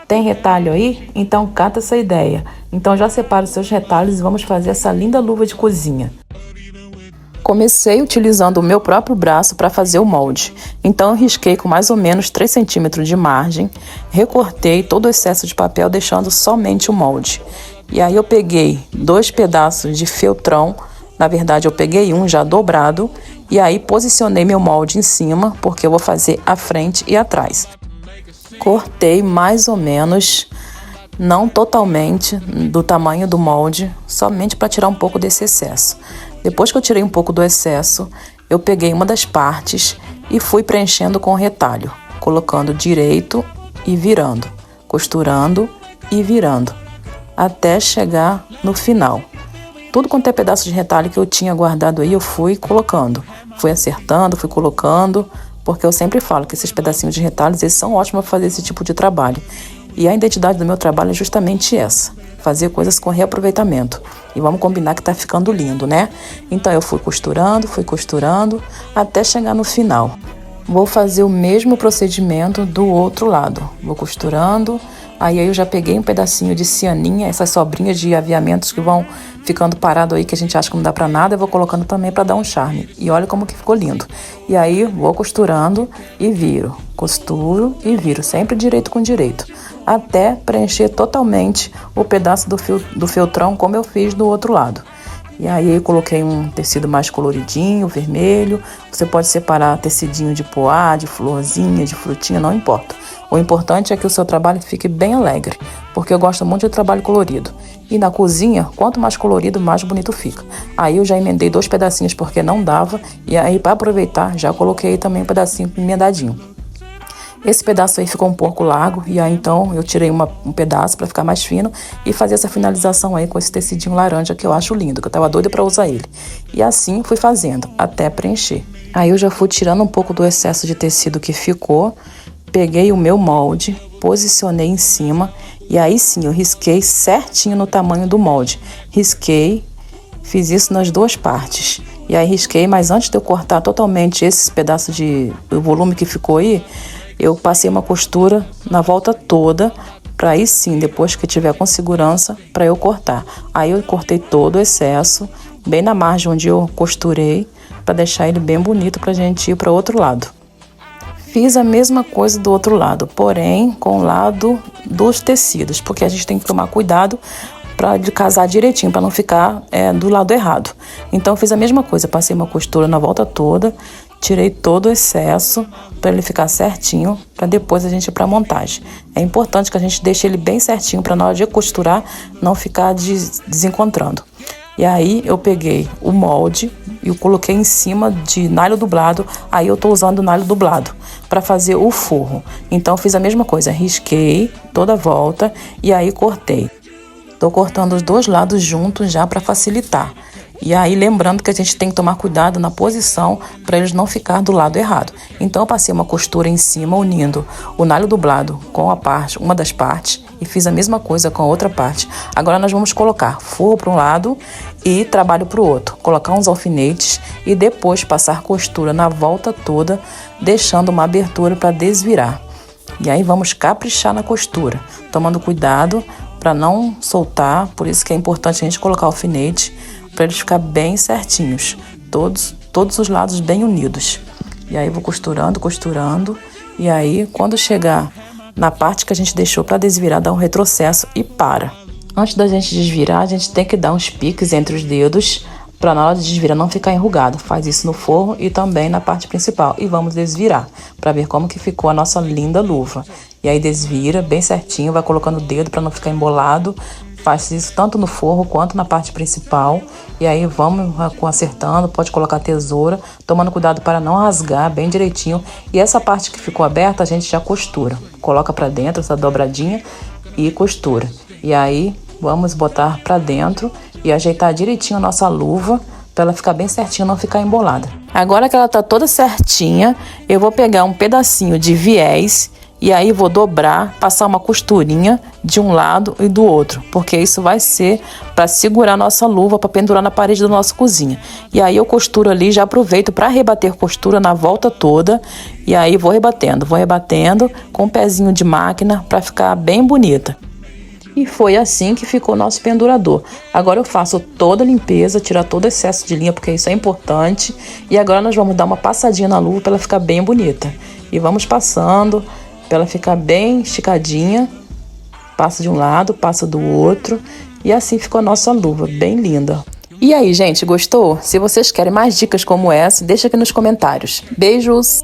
Tem retalho aí? Então cata essa ideia. Então já separa os seus retalhos e vamos fazer essa linda luva de cozinha. Comecei utilizando o meu próprio braço para fazer o molde. Então eu risquei com mais ou menos 3 centímetros de margem, recortei todo o excesso de papel deixando somente o molde. E aí eu peguei 2 pedaços de feltrão, na verdade eu peguei um já dobrado, e aí posicionei meu molde em cima, porque eu vou fazer a frente e atrás. Cortei mais ou menos, não totalmente do tamanho do molde, somente para tirar um pouco desse excesso. Depois que eu tirei um pouco do excesso, eu peguei uma das partes e fui preenchendo com o retalho, colocando direito e virando, costurando e virando, até chegar no final. Tudo quanto é pedaço de retalho que eu tinha guardado aí, eu fui colocando, fui acertando, fui colocando, porque eu sempre falo que esses pedacinhos de retalhos, eles são ótimos para fazer esse tipo de trabalho. E a identidade do meu trabalho é justamente essa, fazer coisas com reaproveitamento. E vamos combinar que tá ficando lindo, né? Então eu fui costurando, até chegar no final. Vou fazer o mesmo procedimento do outro lado. Vou costurando, aí eu já peguei um pedacinho de cianinha, essas sobrinhas de aviamentos que vão ficando parado aí, que a gente acha que não dá pra nada, eu vou colocando também pra dar um charme. E olha como que ficou lindo. E aí vou costurando e viro, costuro e viro, sempre direito com direito, até preencher totalmente o pedaço do feltrão, como eu fiz do outro lado. E aí eu coloquei um tecido mais coloridinho, vermelho. Você pode separar tecidinho de poá, de florzinha, de frutinha, não importa. O importante é que o seu trabalho fique bem alegre, porque eu gosto muito de trabalho colorido. E na cozinha, quanto mais colorido, mais bonito fica. Aí eu já emendei 2 pedacinhos porque não dava, e aí para aproveitar, já coloquei também um pedacinho emendadinho. Esse pedaço aí ficou um pouco largo, e aí então eu tirei um pedaço para ficar mais fino e fazer essa finalização aí com esse tecidinho laranja que eu acho lindo, que eu tava doida para usar ele. E assim fui fazendo, até preencher. Aí eu já fui tirando um pouco do excesso de tecido que ficou, peguei o meu molde, posicionei em cima, e aí sim eu risquei certinho no tamanho do molde. Risquei, fiz isso nas 2 partes. E aí risquei, mas antes de eu cortar totalmente esses pedaços do volume que ficou aí, eu passei uma costura na volta toda, para aí sim, depois que tiver com segurança, para eu cortar. Aí eu cortei todo o excesso, bem na margem onde eu costurei, para deixar ele bem bonito para a gente ir para o outro lado. Fiz a mesma coisa do outro lado, porém com o lado dos tecidos, porque a gente tem que tomar cuidado para casar direitinho, para não ficar do lado errado. Então eu fiz a mesma coisa, passei uma costura na volta toda, tirei todo o excesso para ele ficar certinho, para depois a gente ir para a montagem. É importante que a gente deixe ele bem certinho para na hora de costurar não ficar desencontrando. E aí eu peguei o molde e eu coloquei em cima de nylon dublado. Aí eu tô usando o nylon dublado para fazer o forro. Então eu fiz a mesma coisa, risquei toda a volta e aí cortei. Tô cortando os 2 lados juntos já para facilitar. E aí lembrando que a gente tem que tomar cuidado na posição para eles não ficar do lado errado. Então eu passei uma costura em cima unindo o nylon dublado com uma das partes e fiz a mesma coisa com a outra parte. Agora nós vamos colocar forro para um lado e trabalho para o outro. Colocar uns alfinetes e depois passar costura na volta toda, deixando uma abertura para desvirar. E aí vamos caprichar na costura, tomando cuidado para não soltar, por isso que é importante a gente colocar alfinete, para eles ficar bem certinhos, todos os lados bem unidos. E aí vou costurando, e aí quando chegar na parte que a gente deixou para desvirar, dá um retrocesso e para. Antes da gente desvirar, a gente tem que dar uns piques entre os dedos, para na hora de desvirar não ficar enrugado. Faz isso no forro e também na parte principal. E vamos desvirar, para ver como que ficou a nossa linda luva. E aí desvira bem certinho, vai colocando o dedo para não ficar embolado. Faz isso tanto no forro quanto na parte principal. E aí vamos acertando, pode colocar tesoura, tomando cuidado para não rasgar bem direitinho. E essa parte que ficou aberta a gente já costura. Coloca para dentro essa dobradinha e costura. E aí vamos botar para dentro e ajeitar direitinho a nossa luva para ela ficar bem certinha, não ficar embolada. Agora que ela tá toda certinha, eu vou pegar um pedacinho de viés E aí vou dobrar, passar uma costurinha de um lado e do outro, porque isso vai ser para segurar a nossa luva para pendurar na parede da nossa cozinha. E aí eu costuro ali, já aproveito para rebater costura na volta toda, e aí vou rebatendo com um pezinho de máquina para ficar bem bonita. E foi assim que ficou nosso pendurador. Agora eu faço toda a limpeza, tirar todo o excesso de linha, porque isso é importante. E agora nós vamos dar uma passadinha na luva para ela ficar bem bonita. E vamos passando para ela ficar bem esticadinha. Passa de um lado, passa do outro. E assim ficou a nossa luva, bem linda. E aí, gente, gostou? Se vocês querem mais dicas como essa, deixa aqui nos comentários. Beijos!